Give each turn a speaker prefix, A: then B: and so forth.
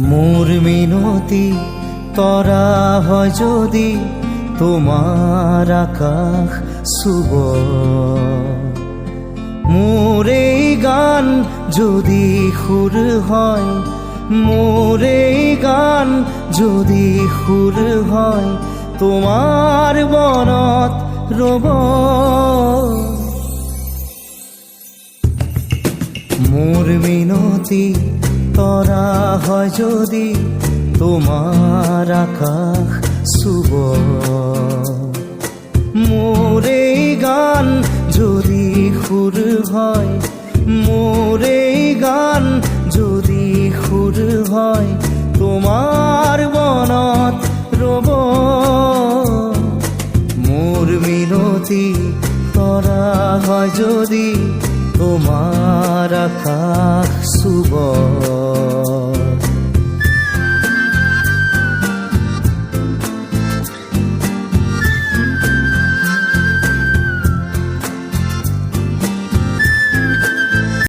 A: মোর মিনতি তরা হয় যদি তোমার আকাশ শুব, মোর এই গান যদি সুর হয়, মোর এই গান যদি সুর হয়, তোমার বনত রব। মোর মিনতি তরা হয় যদি তোমার আকাশ শুব, মোর এই গান যদি সুর হয়, মোর এই গান যদি সুর হয়, তোমার বনত রব। মোর মিনতি তরা হয় যদি তোমার আকাশ শুব।